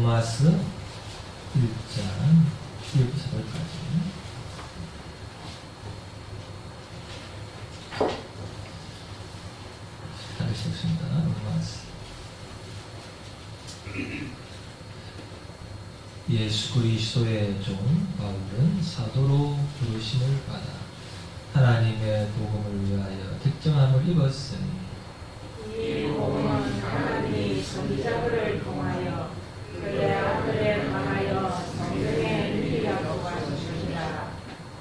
로마서 1장 1부터 4절까지. 하겠습니다. 로마서. 예수 그리스도의 종 바울은 사도로 부르심을 받아 하나님의 복음을 위하여 특정함을 입었으니 이 복음은 하나님이 선지자들을 통하여 그의 아들에 관하여 성경에 일리라고 하셨습니다.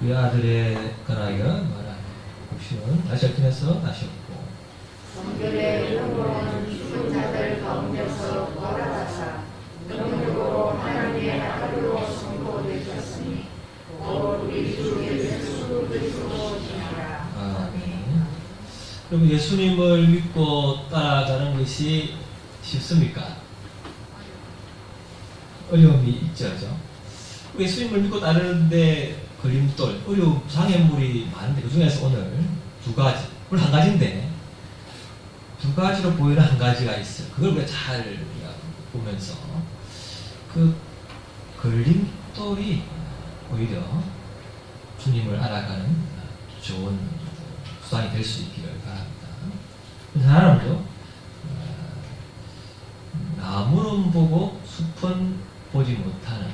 그의 아들에 관하여 말하며 혹시는 다시 읽으면서 다시 읽고 성경의 이름으로는 죽은 자들 가운데서 돌아가사 능력으로 하나님의 아들로 선포되셨으니 곧 우리 주 예수 그리스도시니라. 아멘. 그럼 예수님을 믿고 따라가는 것이 쉽습니까? 어려움이 있죠, 그죠? 예수님을 믿고 따르는데 걸림돌, 어려움, 장애물이 많은데 그 중에서 오늘 두 가지, 물론 한 가지인데 두 가지로 보이는 한 가지가 있어요. 그걸 우리가 잘 보면서 그 걸림돌이 오히려 주님을 알아가는 좋은 수단이 될 수 있기를 바랍니다. 하나는요, 나무는 보고 숲은 보지 못하는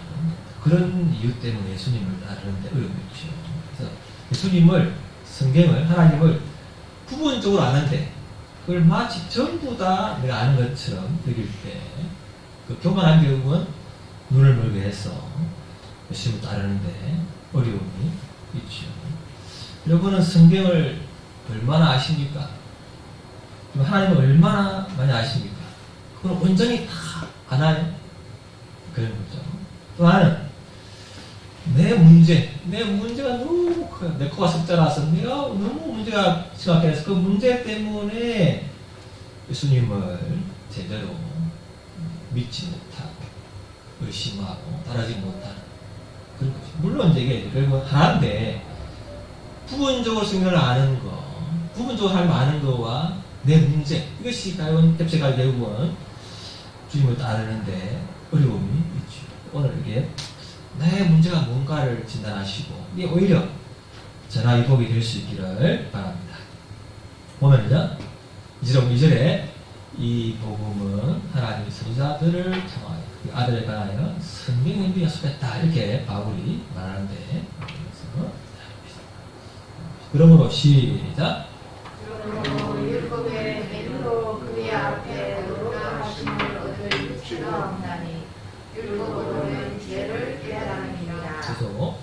그런 이유 때문에 예수님을 따르는데 어려움이 있죠. 그래서 예수님을, 성경을, 하나님을 부분적으로 아는데 그걸 마치 전부 다 내가 아는 것처럼 느낄 때 그 교만한 경우는 눈을 멀게 해서 예수님을 따르는데 어려움이 있죠. 여러분은 성경을 얼마나 아십니까? 하나님을 얼마나 많이 아십니까? 그건 온전히 다 아나요? 그런 거죠. 또 하나는 내 문제가 너무 커요. 내 코가 썩자라서 내가 너무 문제가 심각해서 그 문제 때문에 예수님을 제대로 믿지 못하고 의심하고 따르지 못하는 그런 거죠. 물론 이게 결국은 하나인데 부분적으로 성경을 아는 거, 부분적으로 하나님 아는 거와 내 문제, 이것이 결국은 주님을 따르는데 어려움이 있죠. 오늘 이게 내 문제가 뭔가를 진단하시고 이게 오히려 전화위복이 될 수 있기를 바랍니다. 보면요, 2절에 이 복음은 하나님의 선지자들을 통하여 그 아들에 관하여 성경에 약속했다 이렇게 바울이 말하는데 그러므로 시작. 그러므로 율법의 행위로 그의 앞에 의롭다 하심을 얻을 유치가 없나니 율법으로는 죄를 깨달음이니라. 계속.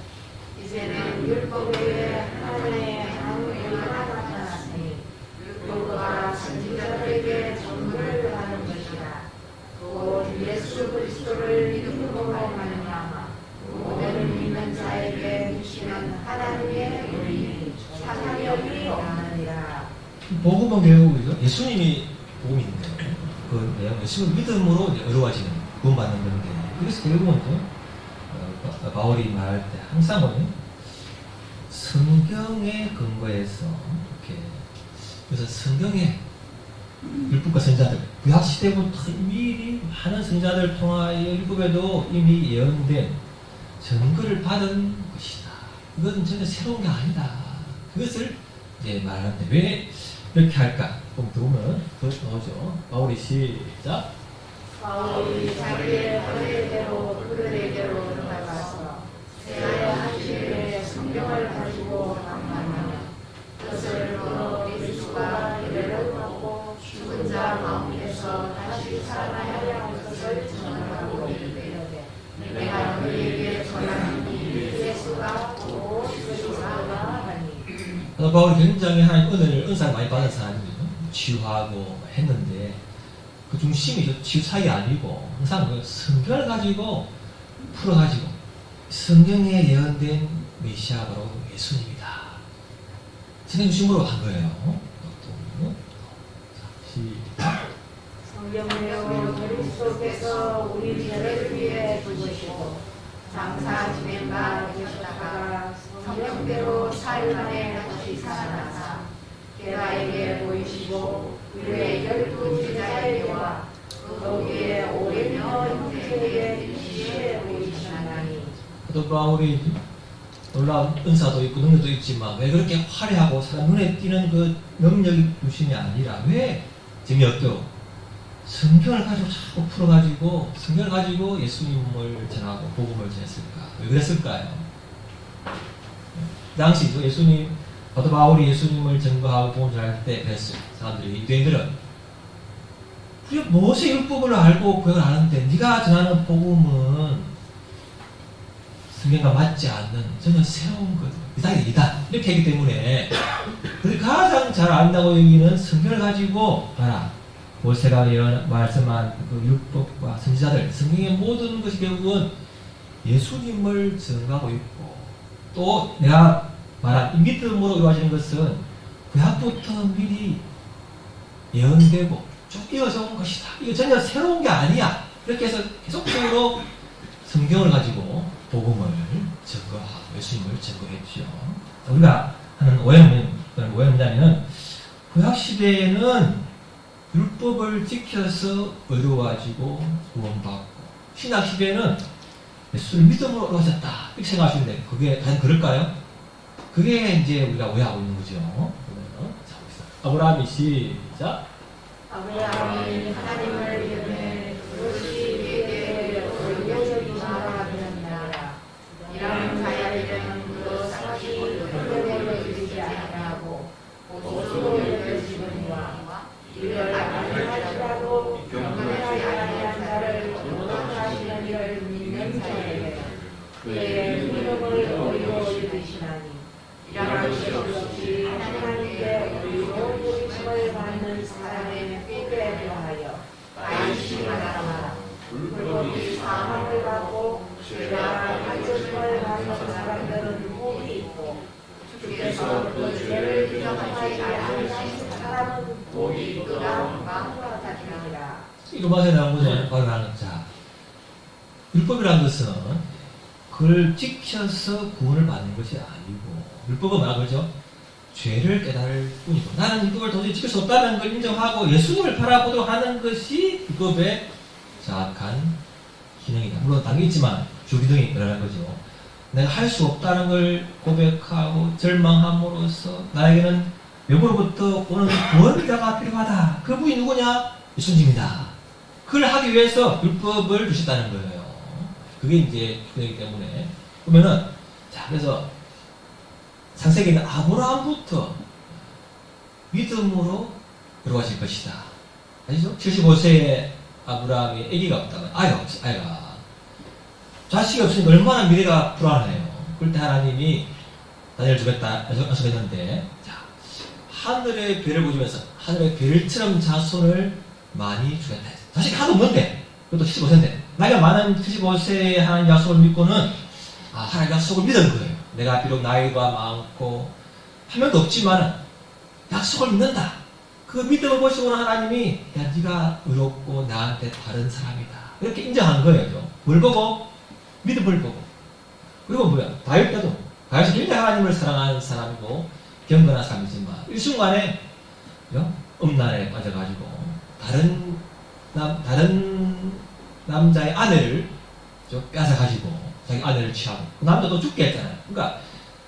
이제는 율법 외에 하나님의 아무 일하나 나타났으니 율법과 선지자들에게 전부를 하는 것이라. 곧 예수 그리스도를 믿음으로 말미암아 모든 믿는 자에게 미치는 하나님의 의이 사사력이 없느니라. 복음은 결국 예수님이 복음인데 그 내용 예수님을 믿음으로 이제 어려워지는 구원받는 건데 그래서 결국은 바울이 말할 때 항상은 성경에 근거해서 이렇게 그래서 성경에 율법과 선지자들 구약 시대부터 미리 많은 선지자들을 통하여 율법에도 이미 예언된 증거를 받은 것이다. 이것은 전혀 새로운 게 아니다. 그것을 이제 말하는데 왜 이렇게 할까? 보면 더 나오죠. 바울이 시작. 바울이 자기의 거래대로 그들에게로 들어가서 세례하시기에 성경을 가지고 방문하며 그것을 보러 예수가 예배를 받고 죽은 자 가운데서 다시 살아나야 할 것을 전하고 이르되 내가 너희에게 전하는 이 예수가 곧 그리스도라 하니. 바울이 굉장히 하나님 은사를 많이 받은 사람이죠. 치유하고 했는데 그 중심이 치유 사역이 아니고 항상 그 성경을 가지고 풀어가지고 성경에 예언된 메시아가 바로 예수님이다. 성경 중심으로 한 거예요. 시작. 성경 내용은 그리스도께서 우리 죄를 위해 죽으시고 장사 지낸 바 되셨다가 성령대로 사흘 만에 다시 살아나사 게다에게 보이시고 그의 12 제자에게와 거기에 오히려 형제에게 취해 보이시나니 사도 바울이 놀라운 은사도 있고 능력도 있지만 왜 그렇게 화려하고 사람 눈에 띄는 그 능력이 주심이 아니라 왜 재미없도록 성경을 가지고 자꾸 풀어가지고 성경을 가지고 예수님을 전하고 복음을 전했을까? 왜 그랬을까요? 그 당시 예수님 사도 바울이 예수님을 증거하고 복음을 전할 때 그랬어요. 사람들이 유대인들은 우리가 모세 율법을 알고 그걸 아는데 네가 전하는 복음은 성경과 맞지 않는 전혀 새로운 것, 이다 이렇게 하기 때문에 그들이 가장 잘 안다고 여기는 성경을 가지고 봐라. 모세가 말씀한 그 율법과 선지자들, 성경의 모든 것이 결국은 예수님을 증거하고 있고 또 내가 말한 믿음으로 이루어지는 것은 구약부터 미리 예언되고 쭉 이어져 온 것이다. 이거 전혀 새로운 게 아니야. 이렇게 해서 계속적으로 성경을 가지고 복음을 증거하고 예수님을 증거했죠. 우리가 하는 오해는 뭐냐면 구약시대에는 율법을 지켜서 의로워지고 구원받고 신약시대에는 예수를 믿음으로 의로워졌다 이렇게 생각하시는데 그게 과연 그럴까요? 그게 이제 우리가 오해하고 있는 거죠. 그러면 아브라함이 시작 아브라함이 하나님을 믿음에 그것이 그에게 의로워진 자라 되었느니라. 이런 자야들은 그 사실이 그대로 여기지 아니하고 오수로 여겨지느니와 이를 아니하시라도 경건하지 아니한 자를 경건하시는 이를 믿는 자에게 그의 믿음을 의로 여기시나니 이런 것 없이 하나님께 의로 여기심을 받는 사람의 후대에 대하여 안심하라. 불법이 사함을 받고 죄가 가져짐을 받는 사람들은 복이 있고 주께서 그 죄를 인정하지 않으신 사람은 복이 있도다 마음과 같으니라. 이 로마서에 나온 거죠. 바로 나는 자 율법이라는 것은 그걸 지켜서 구원을 받는 것이 아니고 율법은 뭐라 그러죠? 죄를 깨달을 뿐이고 나는 율법을 도저히 지킬 수 없다는 걸 인정하고 예수님을 바라보도록 하는 것이 율법의 정확한 기능이다. 물론 당연히지만 주기능이 일어나는 거죠. 내가 할 수 없다는 걸 고백하고 절망함으로써 나에게는 외부로부터 오는 구원자가 필요하다. 그분이 누구냐? 예수님이다. 그걸 하기 위해서 율법을 주셨다는 거예요. 그게 이제 주기능이기 때문에 그러면은 자 그래서 창세기는 아브라함부터 믿음으로 이루어질 것이다. 아시죠? 75세에 아브라함이 아기가 없다면 아이가 자식이 없으니까 얼마나 미래가 불안해요. 그럴 때 하나님이 다니엘 주겠다 약속했는데 자 하늘의 별을 보시면서 하늘의 별처럼 자손을 많이 주겠다. 자식이 하나도 없는데 그것도 75세인데 나이가 많은 75세의 하나님 약속을 믿고는 하나님 약속을 믿은 거예요. 내가 비록 나이가 많고 한 명도 없지만 약속을 믿는다. 그 믿음을 보시고는 하나님이 야 네가 의롭고 나한테 다른 사람이다. 이렇게 인정한 거예요. 뭘 보고? 믿음을 보고. 그리고 뭐야? 다윗 때도 다윗이 굉장히 하나님을 사랑하는 사람이고 경건한 사람이지만 일순간에 음란에 빠져가지고 다른 남자의 아내를 뺏어가지고 자기 아내를 취하고 그 남자도 죽게 했잖아요. 그러니까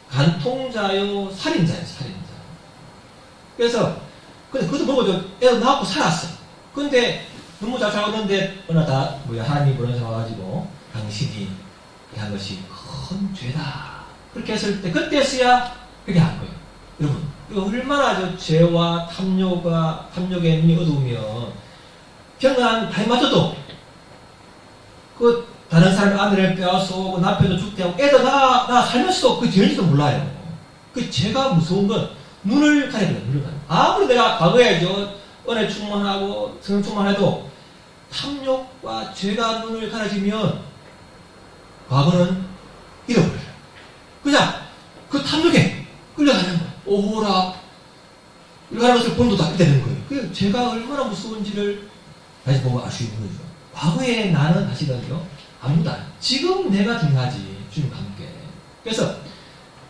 간통자요 살인자예요. 살인자. 그래서 근데 그것도 보고 애도 낳고 살았어요. 근데 너무 잘 살았는데 어느 날 하나님이 보내서 와가지고 당신이 한 것이 큰 죄다. 그렇게 했을 때 그때서야 그렇게 한 거예요. 여러분 이거 얼마나 죄와 탐욕의 눈이 어두우면 경건한 다이마저도 그 다른 사람의 아내를 빼앗아오고 남편도 죽게 하고 애도 나 살면서도 그 죄인지도 몰라요. 그 죄가 무서운 건 눈을 가려야 돼요. 눈을 가려. 아무리 내가 과거에 은혜 충만하고 성령 충만해도 탐욕과 죄가 눈을 가려지면 과거는 잃어버려요. 그냥 그 탐욕에 끌려가는 거예요. 오호라 끌려가는 것을 본도 다 되는 거예요. 그 죄가 얼마나 무서운지를 다시 보고 알 수 있는 거죠. 과거에 나는 사실은요 아무도 안 해요. 지금 내가 중요하지 주님과 함께. 그래서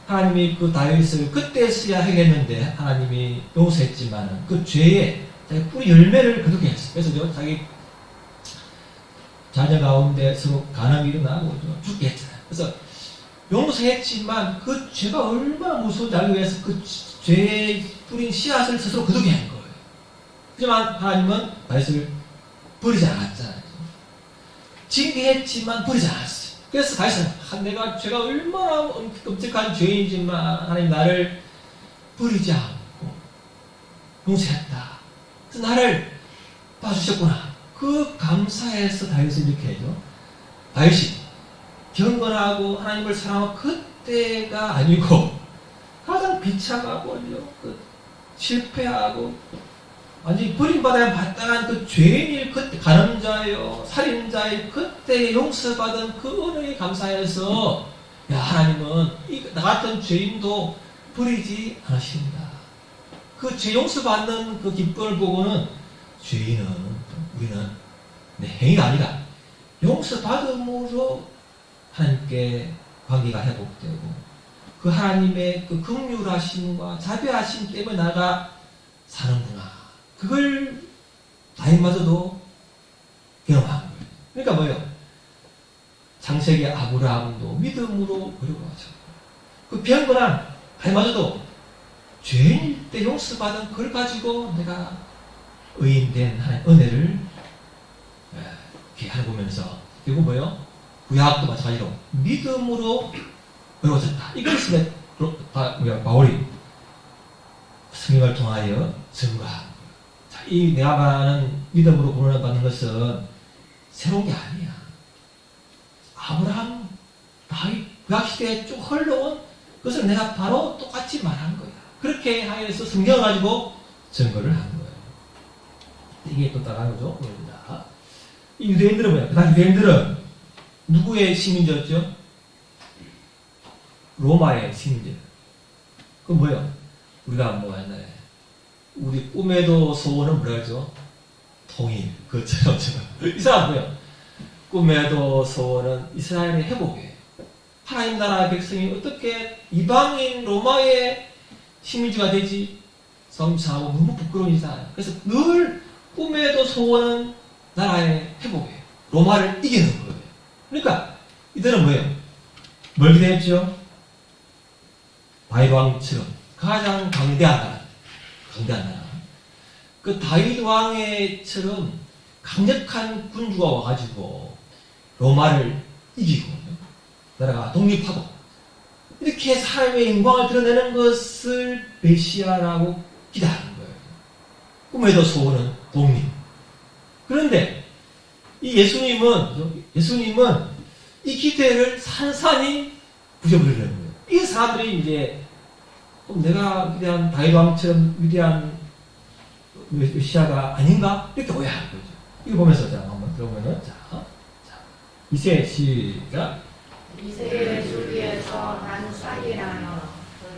하나님이 그 다윗을 그때서야 해결했는데 하나님이 용서했지만 그 죄에 자기 뿌리 열매를 거두게 했어요. 그래서 자기 자녀 가운데 서로 간음이 일어나고 죽게 했잖아요. 그래서 용서했지만 그 죄가 얼마나 무서운지 알기 위해서 그 죄의 뿌린 씨앗을 스스로 거두게 한 거예요. 하지만 하나님은 다윗을 버리지 않았잖아요. 징계했지만 버리지 않았어요. 그래서 다윗은 내가 죄가 얼마나 끔찍한 죄인지만 하나님 나를 버리지 않고 용서했다. 그래서 나를 봐주셨구나. 그 감사해서 다윗을 이렇게 해죠. 다윗이 경건하고 하나님을 사랑하고 그때가 아니고 가장 비참하고 실패하고 완전히 버림받아야 마땅한 그 죄인일 그때 간음자요 살인자의 그때 용서받은 그 은혜에 감사해서 야 하나님은 나 같은 죄인도 버리지 않으십니다. 그 죄 용서받는 그 기쁨을 보고는 죄인은 우리는 내 행위가 아니라 용서받음으로 하나님께 관계가 회복되고 그 하나님의 그 긍휼하심과 자비하심 때문에 나가 사는구나. 그걸 다윗마저도 경험한 거예요. 그러니까 뭐예요? 창세기 아브라함도 믿음으로 어려워하죠. 그 병건한 다윗마저도 죄인일 때 용서받은 그걸 가지고 내가 의인된 하나님의 은혜를 이렇게 하보면서 결국 뭐예요? 구약도 마찬가지로 믿음으로 어려워졌다. 이걸 쓰면 바울이 성경을 통하여 증거한 이 내가 말하는 믿음으로 구원받는 것은 새로운 게 아니야. 아브라함, 다윗, 구약시대에 쭉 흘러온 그것을 내가 바로 똑같이 말한 거야. 그렇게 하여서 성경을 가지고 증거를 한 거예요. 이게 또 따라가는 거죠. 이 유대인들은 뭐야? 그 당시 유대인들은 누구의 시민이었죠? 로마의 시민들. 그건 뭐예요? 우리가 뭐 옛날에 우리 꿈에도 소원은 뭐라 하죠? 통일. 그것처럼 이 사람 뭐예요? 꿈에도 소원은 이스라엘의 회복이에요. 하나님 나라의 백성이 어떻게 이방인 로마의 시민주가 되지? 성사하고 너무 부끄러운 일이잖아요. 그래서 늘 꿈에도 소원은 나라의 회복이에요. 로마를 이기는 거예요. 그러니까 이들은 뭐예요? 뭘 기대했죠? 다윗 왕처럼 가장 강대한 나라. 그 다윗 왕의처럼 강력한 군주가 와가지고 로마를 이기고 나라가 독립하고 이렇게 삶의 영광을 드러내는 것을 메시아라고 기대하는 거예요. 꿈에도 소원은 독립. 그런데 이 예수님은 이 기대를 산산히 부셔버리는 거예요. 이 사람들이 이제 내가 기대한 다윗 왕처럼 위대한 메시아가 아닌가 이렇게 오해하는 거죠. 이거 보면서 자 한번 들어보면은 자 이세 시작. 이세의 주위에서 난 싹이라며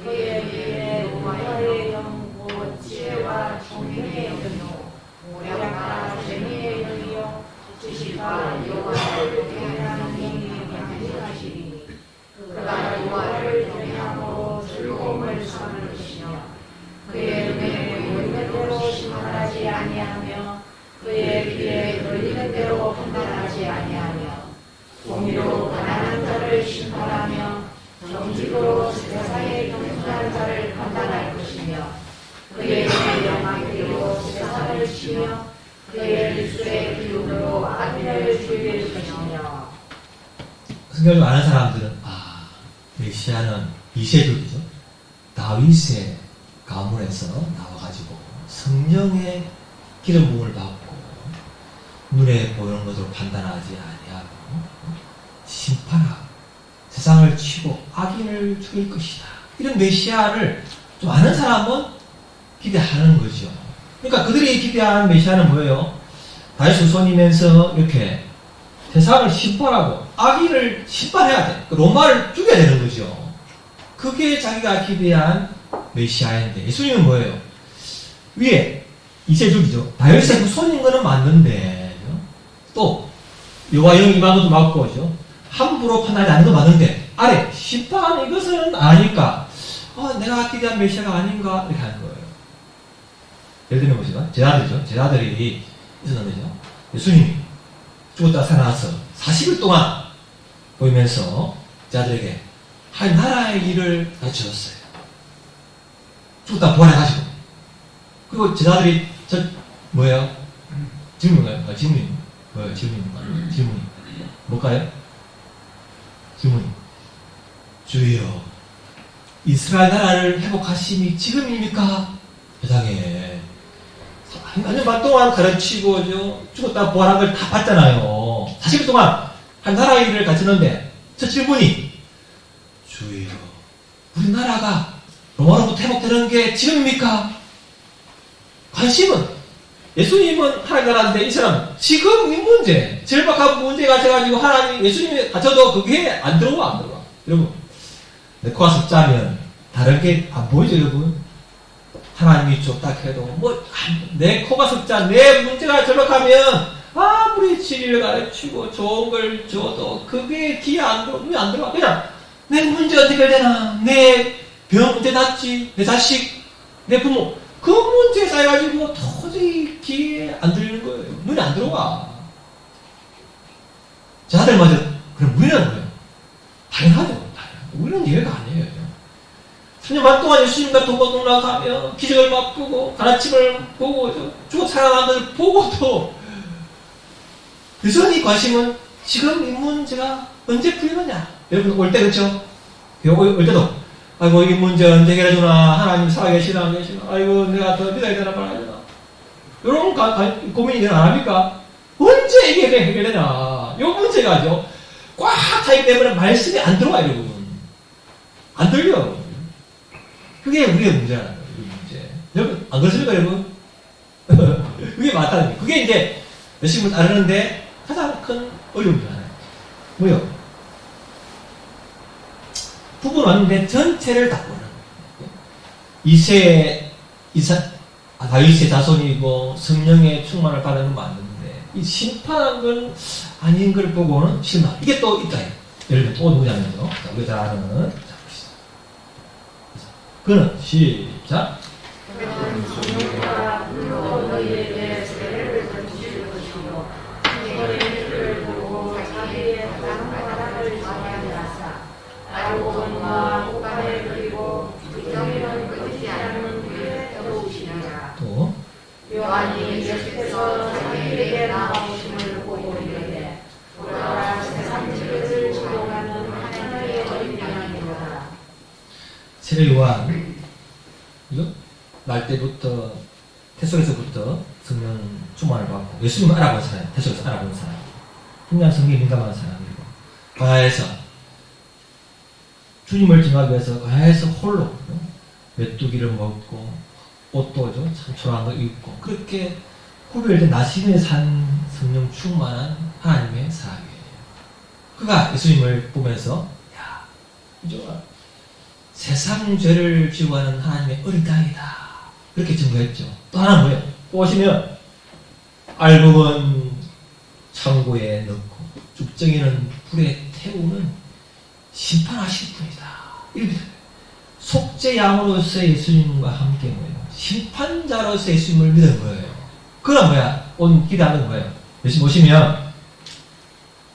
그의 위에 우화의 영고 지혜와 총명의 영이요 오력과 재미의 영이요 지식과 여호와를 경외하는 영이 강림하시리니 그가 여호와를 경외함으로 즐거움을 삼을 것이며 그의 눈에 보이는 대로 심판하지 아니하며 그의 귀에 들리는 대로 판단하지 아니하며 공의로 가난한 자를 심판하며 정직으로 세상에 경솔한 자를 판단할 것이며 그의 영광으로 세상을 치며 그의 입술의 기운으로 악인을 죽일 것이며. 성경을 아는 사람들은 메시아는 이세돌이죠. 다윗의 가문에서 나와가지고 성령의 기름 부음을 받고 눈에 보이는 것으로 판단하지 아니하고 심판하고 세상을 치고 악인을 죽일 것이다. 이런 메시아를 좀 아는 사람은 기대하는 거죠. 그러니까 그들이 기대하는 메시아는 뭐예요? 다윗 후손이면서 이렇게 세상을 심판하고 악인을 심판해야 돼. 로마를 죽여야 되는 거죠. 그게 자기가 기대한 메시아인데 예수님은 뭐예요? 위에 이세족이죠. 다윗의 후손인 거는 맞는데 또 여호와 영 임한 것도 맞고 함부로 판단하지 않는 거 맞는데 아래 심판 이것은 아니까 내가 기대한 메시아가 아닌가 이렇게 하는 거예요. 예를 들면 뭐죠? 제자들이죠. 제자들이 있었는데요. 예수님이 죽었다 살아나서 40일 동안 보이면서 자들에게 한 나라의 일을 가르쳐줬어요. 죽었다 부활해가지고. 그리고 제자들이 뭐예요? 질문인가요? 질문이 뭐예요? 질문이 뭘까요? 질문이 주여 이스라엘 나라를 회복하심이 지금입니까? 세상에 4년 반 동안 가르치고 죽었다 부활한 걸 다 봤잖아요. 40일 동안 한 나라의 일을 가르치는데 첫 질문이 주여 우리나라가 로마로부터 회복되는 게 지금입니까? 관심은 예수님은 하나님 나라인데 이 사람 지금 이 문제 절박한 문제가 돼가지고 하나님 예수님이 갇혀도 그게 안 들어와. 여러분 내 코가 습자면 다른 게 안 보이죠 여러분? 하나님이 좁다 해도 내 코가 습자 내 문제가 절박하면 아무리 진리를 가르치고 좋은 걸 줘도 그게 귀에 안 들어와. 그냥 내 문제가 해결되나 내 병 문제 낫지 내 자식 내 부모 그 문제에 쌓여가지고 도저히 귀에 안 들리는 거예요. 눈에 안 들어와. 자들마저 그럼 우리는 뭐예요? 당연하죠. 우리는 예외가 아니에요. 3년 반 동안 예수님과 동거동락하며 기적을 맛보고 가르침을 보고 죽어 살아난 것을 보고도 여전히 관심은 지금 이 문제가 언제 풀리느냐. 여러분 올 때 그렇죠? 올 때도 아이고 이 문제 언제 해결해주나 하나님 살아계시나 안 계시나 아이고 내가 더 믿어야 되나 말아야 되나 이런 고민이 안 합니까? 언제 이게 해결되냐 이 문제가죠. 꽉 차있기 때문에 말씀이 안 들어와 여러분. 안 들려. 그게 우리의 문제라는 거예요. 우리 문제. 여러분 안 그렇습니까 여러분? 그게 맞다는 거예요. 그게 이제 열심히 따르는데 가장 큰 어려움이 하나요. 뭐요? 부부는 왔는데 전체를 다 보는 거예요. 다윗의 자손이고 성령의 충만을 받은 건 맞는데 이 심판한 건 아닌 걸 보고는 실망. 이게 또 있다. 예를 들면 또 누구냐면요. 우리가 잘 아는 자 봅시다. 그는 시작. 그는 성령과 불로 너희에게 세례를 던질 것이요 너희를 보고 자기의 다른 바람을 정하였사. 알고는과 호감을 그리고 부정이는 끊지 않는 후에 떠오시느라. 또 요한이 예수께서 자기에게 나오심을 보고 이르되 보라 세상 죄를 지도하는 하나님의 어린 양이로다. 세례 요한 이거 날 때부터 태속에서부터 성령 충만을 받고 예수님을 알아본 사람, 태속에서 알아본 사람, 그냥 성경에 민감한 사람이고 과야에서 주님을 증하기 위해서 과야에서 홀로 메뚜기를 먹고 옷도 참 초라한 거 입고 그렇게 구별된 나시민에 산 성령 충만한 하나님의 사람이에요. 그가 예수님을 보면서 야, 이제 세상 죄를 지우하는 하나님의 어린 양이다. 그렇게 증거했죠. 또 하나 뭐예요? 보시면 알곡은 창고에 넣고 죽정이는 불에 태우는 심판하실 분이다. 이렇게 속죄양으로서 예수님과 함께 뭐예요? 심판자로서 예수님을 믿은 거예요. 그건 뭐야? 오늘 기대하는 거예요. 예수님 보시면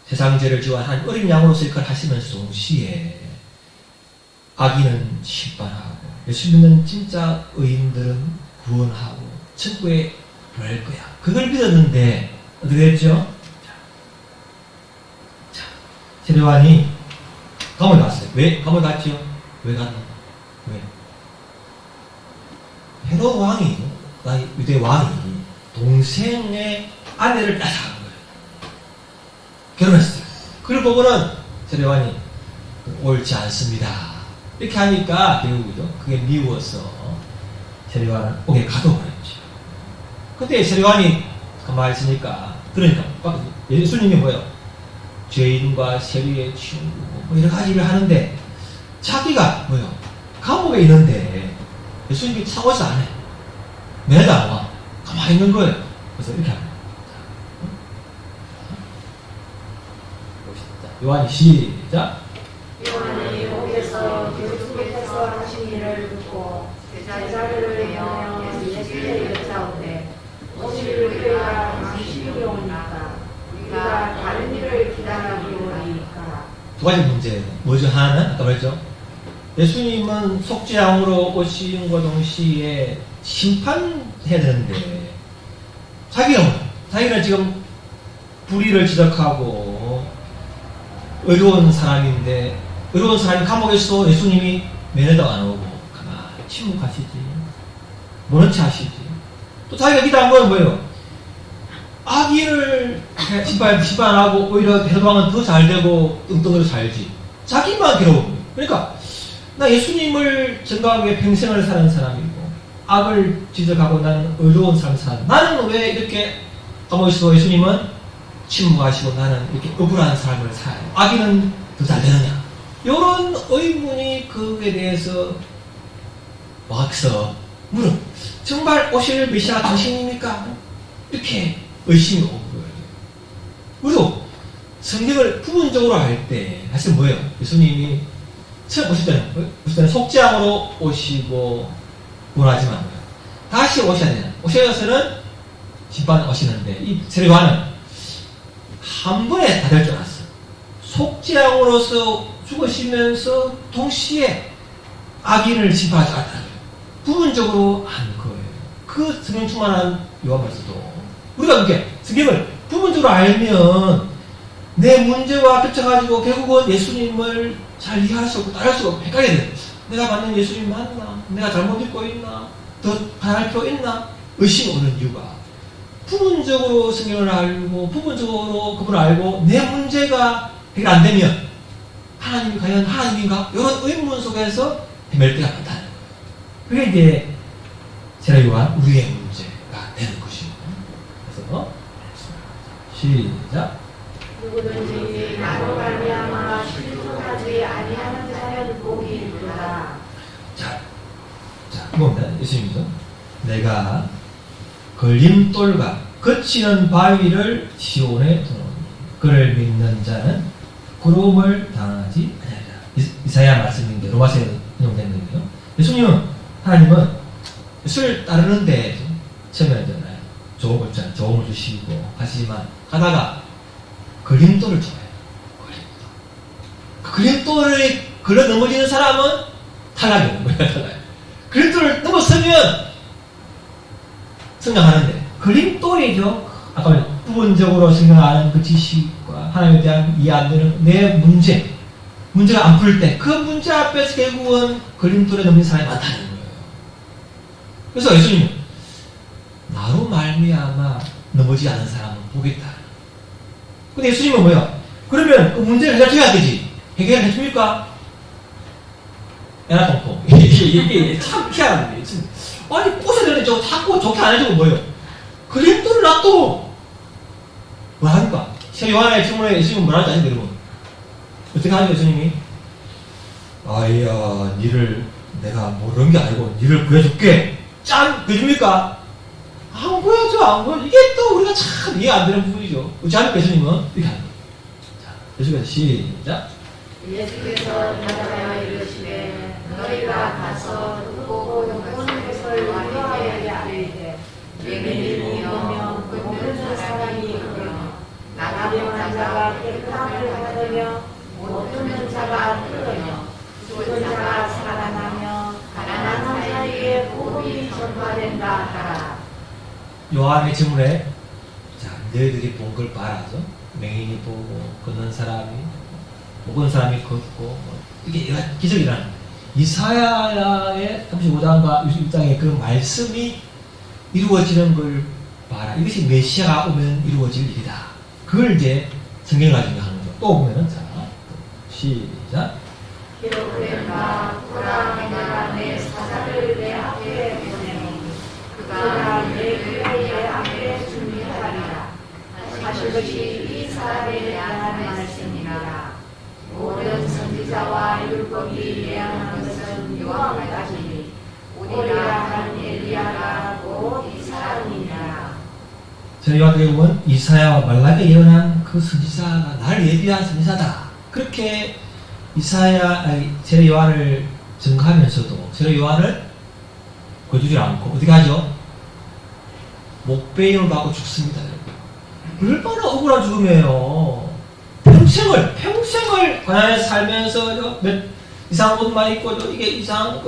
세상 죄를 지우한 어린 양으로서 이걸 하시면서 동시에 악인은 심판하고 예수 믿는 진짜 의인들은 구원하고 천국에 들어갈 거야. 그걸 믿었는데 어떻게 됐죠? 자, 세례 요한이 감옥에 갔어요. 왜 감옥에 갔죠? 왜 갔나? 왜? 헤롯 왕이, 유대 왕이 동생의 아내를 뺏어간 거예요. 결혼했어요. 그걸 보고는 세례 요한이 옳지 않습니다. 이렇게 하니까 결국이죠. 그게 미워서 세례 요한을 옥에 가둬버렸죠. 근데 세례 요한이 가만히 있으니까 그러니까 예수님이 뭐예요? 죄인과 세리의 친구 뭐 여러 가지 일을 하는데 자기가 뭐예요? 감옥에 있는데 예수님이 사고서 안 해. 매달 안 와. 가만히 있는 거예요. 그래서 이렇게 합니다. 요한이 시작. 요한이 옥에서 예수께서 하신 일을 듣고 제자들을 향하여 예수께 여짜오되 오실 우리가 당신이 오니까 우리가 다른 일을 기다리고 하니까. 두 가지 문제예요. 뭐죠? 하나는 아까 말했죠. 예수님은 속죄양으로 오신 것 동시에 심판해야 되는데 자기는 지금 불의를 지적하고 의로운 사람인데 의로운 사람이 감옥에 있어 예수님이 면회도 안 오고 가만히 침묵하시지, 모른 체 하시지. 또 자기가 기도한 건 뭐예요? 악인을 심판하고 오히려 해방은 더 잘 되고 뚱뚱으로 살지. 자기만 괴로워. 그러니까 나 예수님을 증거하기 위해 평생을 사는 사람이고 악을 지적하고 나는 의로운 삶을 사는, 나는 왜 이렇게 감옥에 있어 예수님은 침묵하시고 나는 이렇게 억울한 삶을 살아요? 악인은 더 잘 되느냐? 이런 의문이 그에 대해서 와서 물어. 정말 오실 메시아 당신입니까? 이렇게 의심이 온 거예요. 우리도 성경을 부분적으로 할 때 사실 뭐예요? 예수님이 처음 오실 때는 속죄양으로 오시고 원하지만 다시 오셔야 되나? 오셔서는 심판 오시는데 이 세례 요한은 한 번에 다 될 줄 알았어. 속죄양으로서 죽으시면서 동시에 악인을 심판하지 않다는 거예요. 부분적으로 한 거예요. 그 성경 충만한 요한말씀도 우리가 그렇게 성경을 부분적으로 알면 내 문제와 겹쳐가지고 결국은 예수님을 잘 이해할 수 없고 따를 수가 없고 헷갈리게 돼요. 내가 받는 예수님 맞나? 내가 잘못 읽고 있나? 더 반할 필요 있나? 의심이 오는 이유가 부분적으로 성경을 알고 부분적으로 그분을 알고 내 문제가 해결 안 되면 하나님이 과연 하나님인가? 이런 의문 속에서 헤맬 때가 많다는 거예요. 그게 이제 세례 요한 우리의 문제가 되는 것이고. 그래서 시작. 누구든지 나로 말미암아 실족하지 아니하는 자는 복이 있도다. 자, 이겁니다. 예수님이죠. 내가 걸림돌과 거치는 바위를 시온에 두노니 그를 믿는 자는 구름을 당하지 아니하리라. 이사야 말씀인데 로마서에 인용된 거예요. 예수님은 하나님은 예수를 따르는데 처음에는 조음을 주시고 하시지만 하다가 걸림돌을 줘요. 그 걸림돌을 걸러 넘어지는 사람은 탈락이 오는 거예요. 탈락. 걸림돌을 넘어서면 성장하는데 걸림돌이죠. 아까 부분적으로 성장하는 그 지식과 하나님에 대한 이해 안 되는 내 문제가 안 풀 때 그 문제 앞에서 결국은 걸림돌에 넘는 사람이 많다는 거예요. 그래서 예수님은 나로 말미암아 넘어지지 않은 사람은 복이 있다. 근데 예수님은 뭐야? 그러면 그 문제를 해결해야 되지. 해결을 해줍니까? 애나통통. 이게 참 희한한 거예요. 아니, 꼬셔야 되는데 저거 자꾸 좋게 안 해주고 뭐예요? 그림돌을 놔둬. 뭐 하니까? 세 요한의 질문에 예수님은 뭐라 하지 않습니까, 여러분? 어떻게 하죠, 예수님이? 아이야, 니를 내가 모르는 게 아니고 니를 구해줄게. 짠! 구해줍니까? 안 구해줘, 안 구해줘. 이게 또 우리가 참 이해 안 되는 부분이죠. 어찌 하니까 예수님은 이렇게 하는 거예요. 자, 예수께서 시작. 예수께서 나타나여 이르시되 너희가 가서 보고 보는 것을 요한에게 아뢰되 내게 보면 모든 사람이 그러며 나병한 자가 깨끗함을 받으며 못 듣는 자가 들으며 죽은 자가 살아나며 가난한 자에게 복음이 전파된다 하라. 요한의 질문에 자, 너희들이 본 걸 봐라죠. 맹인이 보고 걷는 사람이 못 본 사람이 걷고 이게 기적이 일어나는 거예요. 이사야의 35장과 61장의 그 말씀이 이루어지는 걸 봐라. 이것이 메시아가 오면 이루어질 일이다. 그걸 이제 성경을 가지고 하는 거죠. 또 보면은 자, 시작. 기록된 바 보라 내가 내 사자를 내 앞에 보내니 그가 내 귀를 내 앞에 준비하리라. 하실 것이 이 사람에 대한 말씀이라. 모든 선지자와 율법이 예언한 것은 요한까지니 오리라 한 엘리야가 곧 이 사람이니라. 저희 같은 경우는 이사야와 말라기에 예언한 그 선지자가 나를 예비한 선지자다. 그렇게 세례 요한을 증거하면서도 세례 요한을 거두지 않고 어떻게 하죠? 목베임을 받고 죽습니다. 얼마나 억울한 죽음이에요. 평생을 가난에 살면서 몇 이상한 옷만 입고 이게 이상한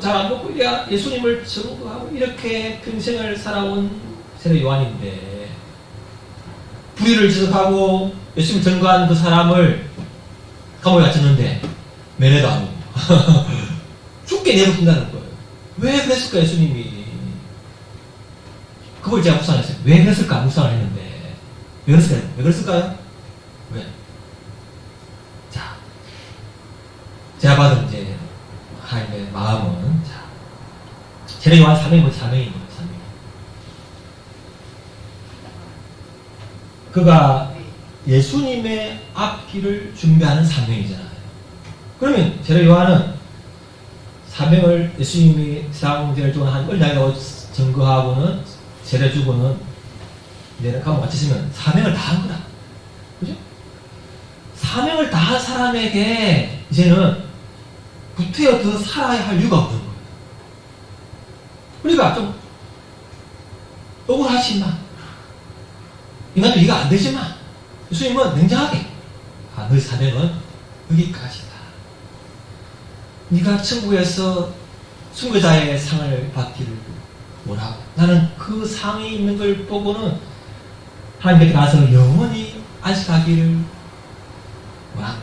잘 안 먹고 예수님을 증거하고 이렇게 평생을 살아온 세례 요한인데 불의를 지적하고 예수님을 증거한 그 사람을 감옥에 갇혔는데 매례도 안 하고 죽게 내버린다는 거예요. 왜 그랬을까 예수님이? 그걸 제가 묵상했어요. 왜 그랬을까 묵상을 했는데 왜 그랬을까요? 왜? 자, 제가 받은 이제 하나님의 마음은 세례 요한 사명입니다. 그가 예수님의 앞길을 준비하는 사명이잖아요. 그러면 세례 요한은 사명을 예수님이 세상 문제를 주는 한 얼마라고 증거하고는 세례 주고는 이제는 감옥 갇혔으면 사명을 다한 거다. 그죠? 사명을 다한 사람에게 이제는 구태여 더 살아야 할 이유가 없는 거예요. 그러니까 좀 억울하지만 인간도 이해가 안 되지만 예수님은 냉정하게 너희 사명은 여기까지다. 네가 천국에서 순교자의 상을 받기를 원하고 나는 그 상이 있는 걸 보고는 하나님께 가서 영원히 안식하기를 원한다.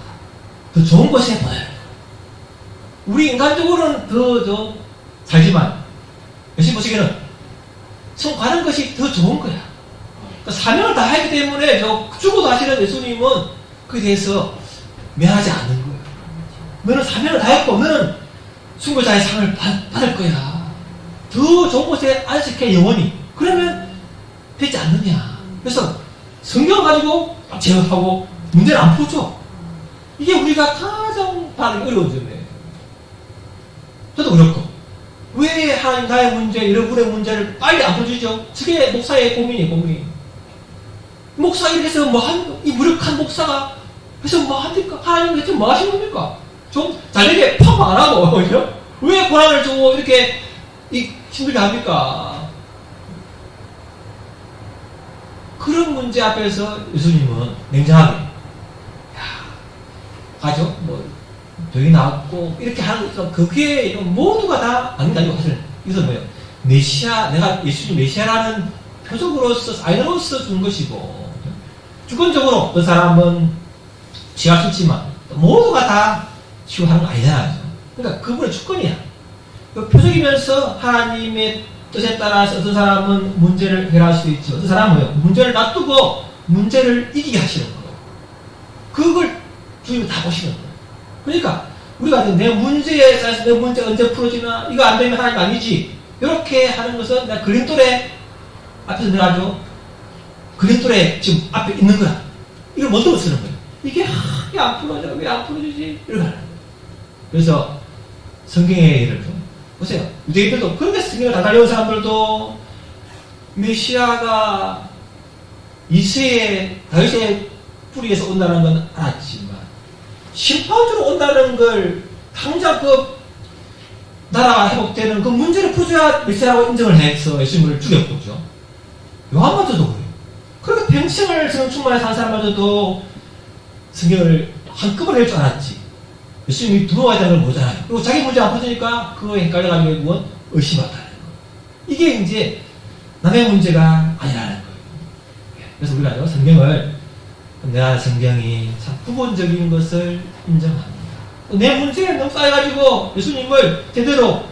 더 좋은 곳에 보내라. 우리 인간적으로는 더 살지만 예수님 보시기에는 천국 가는 것이 더 좋은 거야. 그러니까 사명을 다 했기 때문에 죽어도 하시는 예수님은 그에 대해서 미안하지 않는 거예요. 너는 사명을 다 했고 너는 순교자의 상을 받을 거야. 더 좋은 곳에 안식해 영원히. 그러면 되지 않느냐. 그래서 성경 가지고 제어하고 문제를 안 풀죠. 이게 우리가 가장 받기 어려운 점이에요. 저도 그렇고 왜 하나님 나의 문제, 여러분의 문제를 빨리 안 풀어주죠? 저게 목사의 고민이. 목사 이렇게 해서 이 무력한 목사가 해서 뭐 합니까? 하나님 대체 뭐 하시는 겁니까? 좀 자기에게 펌 안 하고 그죠? 왜 고난을 주고 이렇게 힘들게 합니까? 그런 문제 앞에서 예수님은 냉정하게 가죠? 병이 나왔고 이렇게 하는 거 그게 모두가 다 아니다. 이거 사실 이것은 뭐예요? 메시아, 내가 예수님 메시아라는 표적으로서 사인으로서 준 것이고 주권적으로 그 사람은 취할 수 있지만 모두가 다 치유하는 거 아니잖아요. 그러니까 그분의 주권이야. 그 표적이면서 하나님의 뜻에 따라서 어떤 사람은 문제를 해결할 수 있죠. 어떤 사람은 뭐예요? 문제를 놔두고 문제를 이기게 하시는 거예요. 그걸 주님이 다 보시는 거예요. 그러니까 우리가 내 문제에 대해서 내 문제 언제 풀어지나 이거 안 되면 하나님 아니지 이렇게 하는 것은 내가 그림돌에 앞에서 내가 그림돌에 지금 앞에 있는 거야. 이걸 못 들어 쓰는 거예요. 이게 왜 안 풀어져? 왜 안 풀어지지? 이렇게 하는 거예요. 그래서 성경의 예를 좀 보세요. 유대인들도 그렇게 성경을 다 달려온 사람들도 메시아가 이세의 다윗의 뿌리에서 온다는 건 알았지만 심판주로 온다는 걸 당장 나라가 회복되는 그 문제를 풀어줘야 메시아라고 인정을 해서 예수님을 죽였고 그죠? 요한마저도 그래요. 그렇게 평생을 성령 충만에 산 사람마저도 성경을 한꺼번에 할 줄 알았지. 예수님이 들어와야 되는 걸 모르잖아요. 그리고 자기 문제 안 풀어주니까 그거에 헷갈려가지고 결국은 의심한다는 거예요. 이게 이제 남의 문제가 아니라는 거예요. 그래서 우리가 성경을 내가 성경이 참 부분적인 것을 인정합니다. 내 문제에 너무 쌓여가지고 예수님을 제대로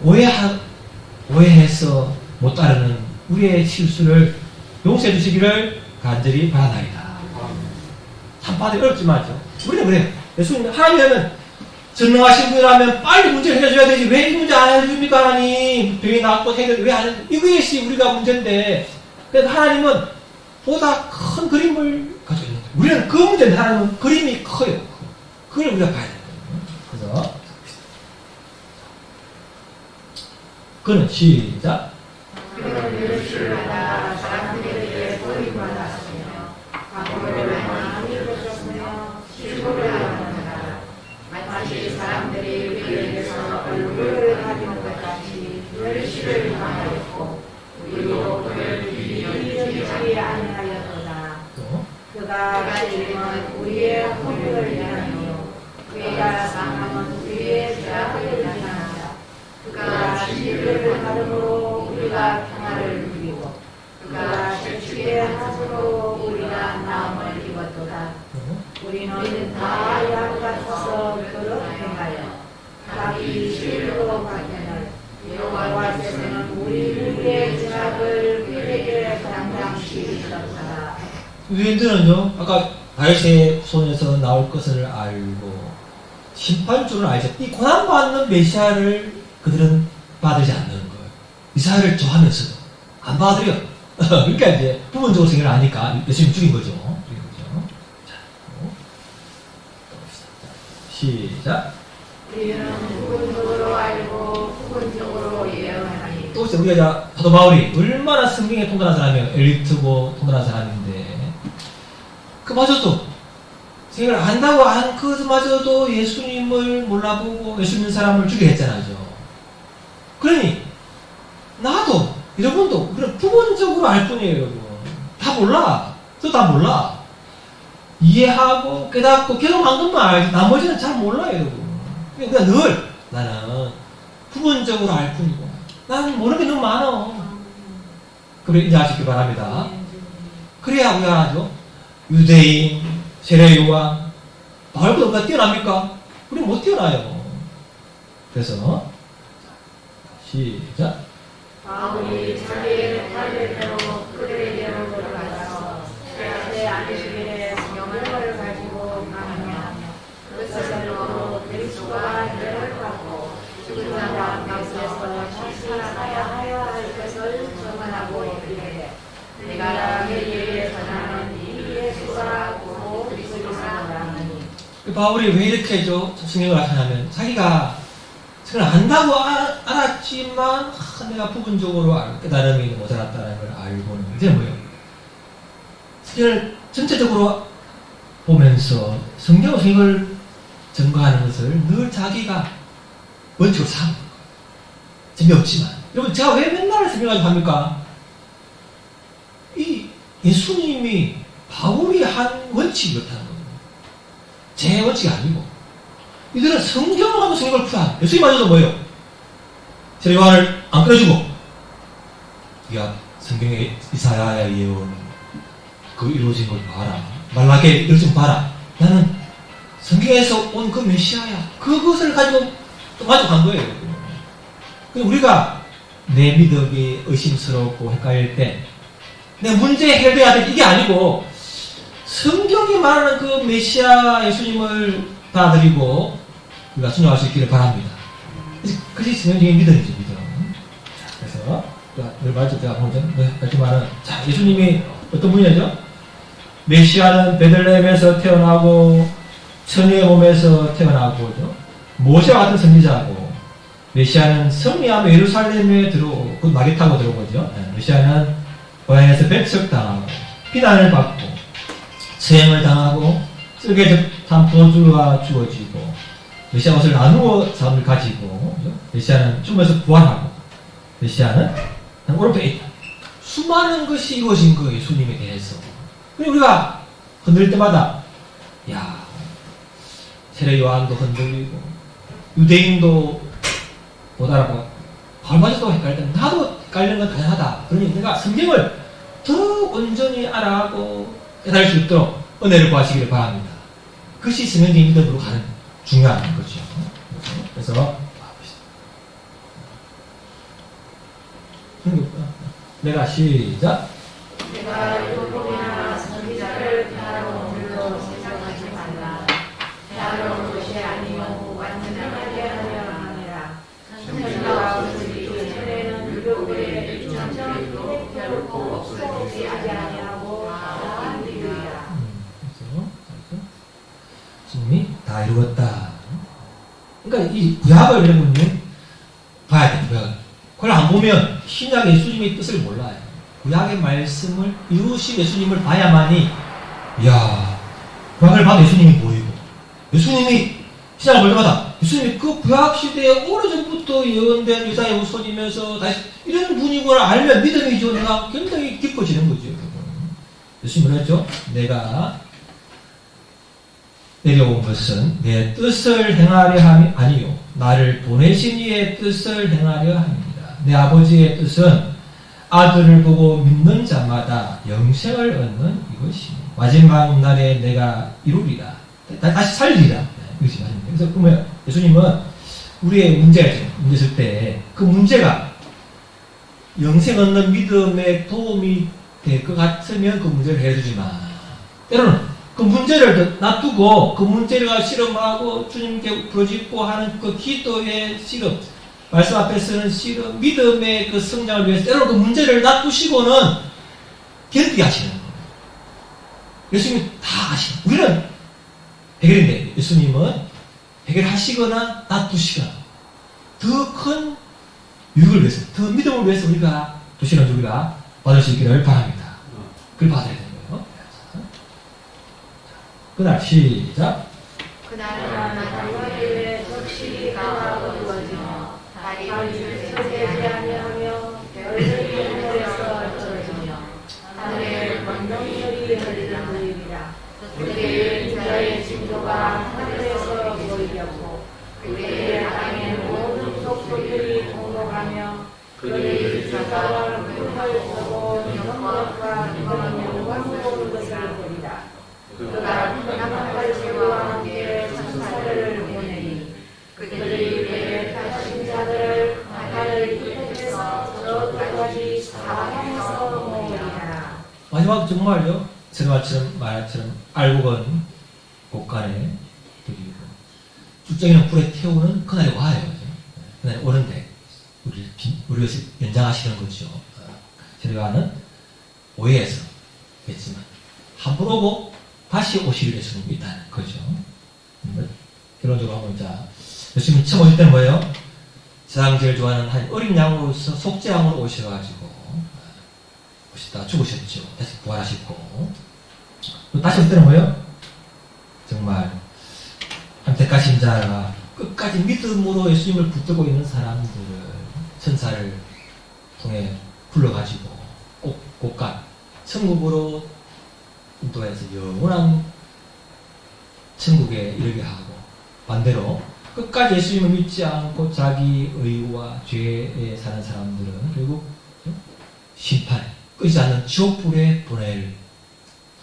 오해해서 못 따르는 우리의 실수를 용서해 주시기를 간절히 바라나이다. 참 받기 어렵지만요. 우리는 그래요. 예수님 하나님은 전능하신 분이라면 빨리 문제를 해결해줘야 되지. 왜 이 문제 안 해줍니까 하나님? 병이 나왔고 해결 왜 안 해? 이것이 우리가 문제인데. 그래서 하나님은 보다 큰 그림을 가지고 있는 거예요. 우리는 그 문제인데 하나님은 그림이 커요. 그걸 우리가 봐야 돼요. 그래서 그는 시작. 그는 일주일마다 사람들에게 보임받았으며 과거를 많이 보셨으며 시골을 하는다. 마치 사람들이 그에게서 얼굴을 가리는 것 같이 멸시를 당하였고 우리도 그를 비리지 아니하였도다. 안전과 평화를 누리고 그가 재축의 하수로 우리가 나음을 입었도다. 우리는 다 양 같아서 그릇 행하여 각기 실로 바뀌는 여호와께서는 우리의 죄악을 그에게 감당시키셨다. 유대인들은요, 아까 다윗의 손에서 나올 것을 알고 심판줄을 알죠. 이 고난받는 메시아를 그들은 받지 않는 거예요. 이사야를 좋아하면서도 안 받으려. 그러니까 이제 부분적으로 생각을 아니까 예수님 죽인 거죠. 자, 시작. 우리는 부분적으로 알고 부분적으로 예언하니. 또 우리가 사도 바울이 얼마나 성경에 통달한 사람이에요. 엘리트고 통달한 사람인데 그마저도 생각을 안다고 한 그마저도 예수님을 몰라보고 예수 믿는 사람을 죽게 했잖아요. 그러니 나도 여러분도 그런 부분적으로 알 뿐이에요. 여러분 다 몰라. 저 다 몰라. 이해하고 깨닫고 경험한 것만 알지 나머지는 잘 몰라요. 여러분. 그러니까 늘 나는 부분적으로 알 뿐이고 나는 모르는 게 너무 많아. 그래 이제 아시기 바랍니다. 그래야 우리가 하죠. 유대인, 세례요한 바울보다 우리가 뛰어납니까? 우리 못 뛰어나요. 그래서 시작. 바울이 자기의 할례대로 그들에게로 돌아가서 제 안식일에 성경을 가지고 강하며 그것으로 그리스도와 연락하고 죽은 자와 가운데서 다시 살아나야 할 것을 증언하고 이르되 내가 너희에게 전하는 이 예수가 곧 그리스도라 하니. 바울이 왜 이렇게 해줘? 성경을 나타나면 자기가 그걸 안다고 알았지만 내가 부분적으로 깨달음이 모자랐다는 걸 알고는 이제 뭐예요? 성경을 전체적으로 보면서 성경을 증거하는 것을 늘 자기가 원칙으로 삼는 거예요. 재미없지만 여러분 제가 왜 맨날 성경을 합니까? 이 예수님이 바울이 한 원칙이 그렇다는 거예요. 제 원칙이 아니고 이들은 성경을 가지고 성경을 풀어야 예수님마저도 뭐예요? 제가 요한을 안 끊어주고 야 성경의 이사야의 예언 그 이루어진 걸 봐라. 말라게 이루어진 걸 봐라. 나는 성경에서 온 그 메시아야. 그것을 가지고 또 만족한 거예요. 그래서 우리가 내 믿음이 의심스럽고 헷갈릴 때 내 문제 해결돼야 돼. 이게 아니고 성경이 말하는 그 메시아 예수님을 받아들이고 우리가 순종할 수 있기를 바랍니다. 그것이 성경적인 믿음이죠, 믿음. 그래서 늘 말씀 제가 먼저 이렇게 말은 자 예수님이 어떤 분이죠? 메시아는 베들레헴에서 태어나고 처녀의 몸에서 태어나고 모세와 같은 선지자고 메시아는 성리하며 예루살렘에 곧 마귀 타고 들어오죠. 메시아는 고향에서 배척당하고 비난을 받고 수행을 당하고 쓸개 탄 포도주가 주어지고 메시아 옷을 나누어 사람을 가지고 메시아는 죽음에서 부활하고 메시아는 오른쪽에 있다. 수많은 것이 이루어진 거예요. 예수님에 대해서. 우리가 흔들 때마다 야 세례 요한도 흔들리고 유대인도 못 알아보고 바울마저도 헷갈릴 때 나도 헷갈리는 건 당연하다. 그러니 내가 성경을 더 온전히 알아하고 깨달을 수 있도록 은혜를 구하시기를 바랍니다. 그것이 성경적인 믿음으로 가는 중요한 거죠. 그래서 내가 시작. 내가 율법이나 선지자를 대하러 물로 생각하지 말라. 대하러 것이 아니요 완전하게 하려 하느라. 선지자와 그들이 전에는 율법의 일정적으로 결코 없어지지 아니하고 다한 이유야. 주님이 다 이루었다. 그러니까 이 구약을 여러분이 봐야 돼. 구약을. 그걸 안 보면 신약 예수님의 뜻을 몰라요. 구약의 말씀을 이루신 예수님을 봐야만이 이야 구약을 봐도 예수님이 보이고 예수님이 신약을 볼 때마다 예수님이 그 구약 시대에 오래전부터 예언된 유다의 후손이면서 다시 이런 분이구나 알면 믿음이죠. 내가 굉장히 깊어지는 거죠. 예수님은 했죠. 내가 내려온 것은 내 뜻을 행하려 함이 아니요 나를 보내신 이의 뜻을 행하려 함입니다. 내 아버지의 뜻은 아들을 보고 믿는 자마다 영생을 얻는 이것이 마지막 날에 내가 이루리라. 다시 살리리라. 이것이 말입니다. 그래서 보면 예수님은 우리의 문제가 있어요. 문제 있을 때 그 문제가 영생 얻는 믿음에 도움이 될 것 같으면 그 문제를 해주지만 때로는 그 문제를 놔두고 그 문제를 실험하고 주님께 부르짖고 하는 그 기도의 실험, 말씀 앞에 쓰는 실험, 믿음의 그 성장을 위해서 때로는 그 문제를 놔두시고는 견디게 하시는 거예요. 예수님이 다 아시는 거예요. 우리는 해결인데 예수님은 해결하시거나 놔두시거나 더 큰 유익을 위해서, 더 믿음을 위해서 우리가 도시는 우리가 받을 수 있기를 바랍니다. 그걸 받아야 되는 거예요. 그날 시작. 그날은 하늘에 적시가 어두워지며 달이 서지 아니하며 별들이 하늘에서 떨어지며 하늘에 먼동들이 흐르리라. 그때에 인자의 징조가 하늘에서 보이렸고 그때에 땅의 모든 속소들이 공동하며 그들이 사자와 금을 보고 영광과 영광을 보는 것을 보리라. 그가 나팔치와 함께 천사를 보내니 그들이 내 다신 자들을 바다의 끝에서 저 끝까지 사방에서 모으리라. 마지막 정말요, 제가 말처럼 알곡은 곳간에 드리고 쭉정이는 불에 태우는 그날이 와요. 그날이 오는데 우리 것을 연장하시는 거죠. 제가는 오해해서 했지만 한 번 오고 다시 오실 예수님이 있다는 거죠. 결론적으로 한번 자, 예수님이 처음 오실 때는 뭐예요? 세상 제일 좋아하는 한 어린 양으로서 속죄양으로 오셔가지고 오시다 죽으셨죠. 다시 부활하시고 또 다시 올 때는 뭐예요? 정말 안택하신 자가 끝까지 믿음으로 예수님을 붙들고 있는 사람들을 천사를 통해 불러가지고 꼭간 천국으로 인도해서 영원한 천국에 이르게 하고 반대로 끝까지 예수님을 믿지 않고 자기 의와 죄에 사는 사람들은 결국 심판에 끄지 않는 지옥불에 보내를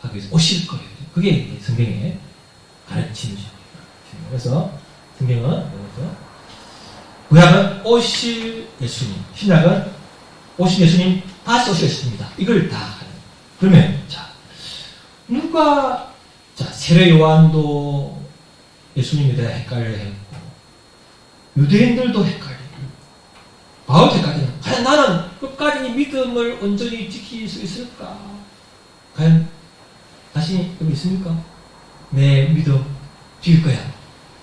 하기 위해서 오실 거예요. 그게 성경의 가르침이죠. 그래서 성경은 구약은 오실 예수님, 신약은 오실 예수님 다시 오시겠습니다. 이걸 다 하는. 그러면 누가 세례 요한도 예수님에 대해 헷갈려했고 유대인들도 헷갈리고 바울도 헷갈리고 과연 나는 끝까지 믿음을 온전히 지킬 수 있을까? 과연 자신이 여기 있습니까? 내 믿음 지킬 거야.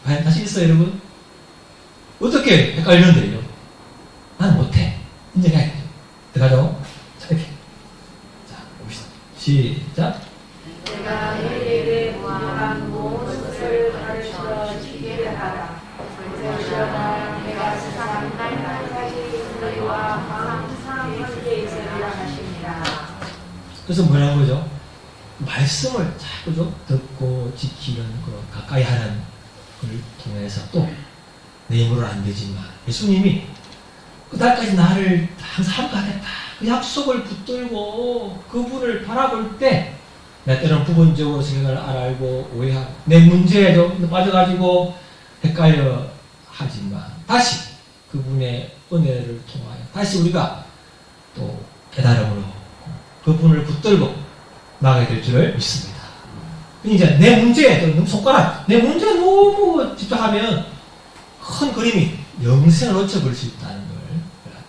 과연 자신 있어요, 여러분? 어떻게 헷갈리는데요? 나는 못해. 인정해야 돼. 들어가죠? 자, 이렇게. 자, 봅시다. 시작. 내가 너희에게 말한 모든 것을 가르쳐 지키게 하라. 그러나 내가 세상 날까지 너희와 항상 함께 있으리라 하십니다. 그래서 뭐라는 거죠? 말씀을 자꾸 듣고 지키는 그 가까이 하는 걸 통해서 또 내 힘으로는 안 되지만 예수님이 그날까지 나를 항상 함께하겠다. 그 약속을 붙들고 그분을 바라볼 때 내가 때로는 부분적으로 생각을 알고 오해하고 내 문제에도 빠져가지고 헷갈려 하지만 다시 그분의 은혜를 통하여 다시 우리가 또 깨달음으로 그분을 붙들고 나가게 될 줄을 믿습니다. 이제 내 문제에 너무 손가락, 내 문제에 너무 집착하면 큰 그림이 영생을 놓쳐버릴 수 있다는 걸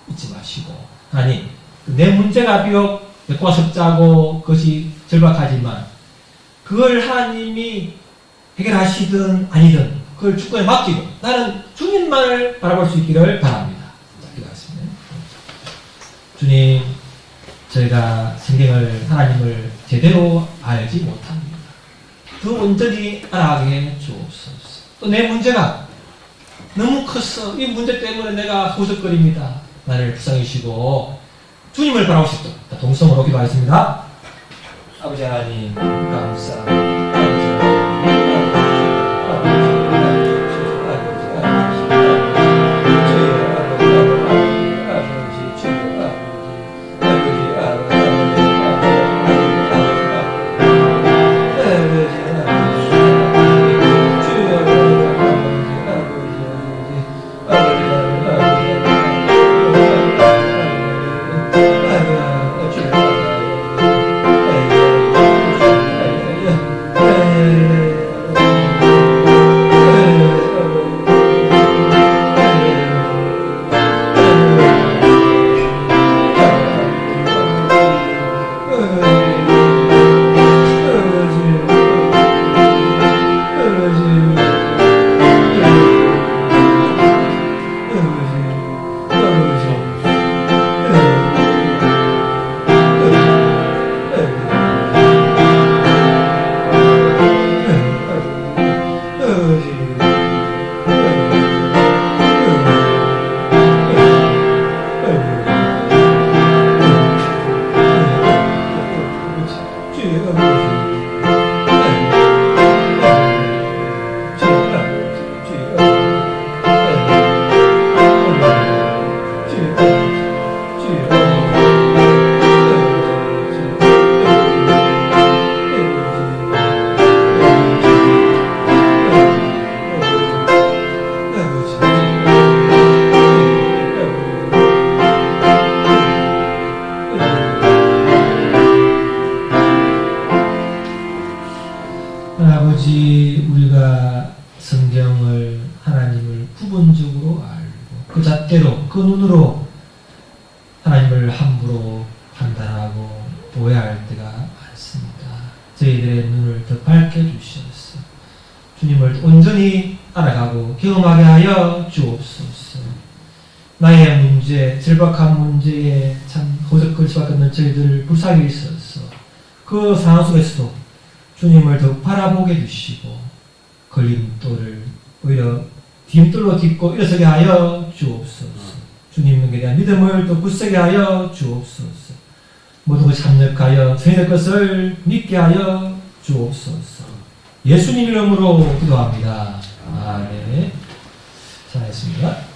잊지 마시고 하나님, 내 문제가 비록 맵고 섭자고 그것이 절박하지만 그걸 하나님이 해결하시든 아니든 그걸 주권에 맡기고 나는 주님만을 바라볼 수 있기를 바랍니다. 기도하겠습니다. 주님, 저희가 성경을 하나님을 제대로 알지 못합니다. 더 온전히 알아가게 해 주옵소서. 또 내 문제가 너무 컸어. 이 문제 때문에 내가 후석거립니다. 나를 불쌍히시고 주님을 바라고 싶다. 동성으로 기도하겠습니다. 아버지 하나님 감사합니다. 아버지, 우리가 성경을, 하나님을 구분적으로 알고 그 잣대로, 그 눈으로 하나님을 함부로 판단하고 오해할 때가 많습니다. 저희들의 눈을 더 밝게 주시옵소서. 주님을 온전히 알아가고 경험하게 하여 주옵소서. 나의 문제, 절박한 문제에 참 허덕거릴 수밖에 없는 저희들 불쌍히 있어서 그 상황 속에서도 주님을 더 바라보게 주시고 걸림돌을 오히려 뒷돌로 딛고 일어서게 하여 주옵소서. 주님에 대한 믿음을 더 굳세게 하여 주옵소서. 모든 것 참력하여 저희들 것을 믿게 하여 주옵소서. 예수님 이름으로 기도합니다. 아멘. 잘했습니다.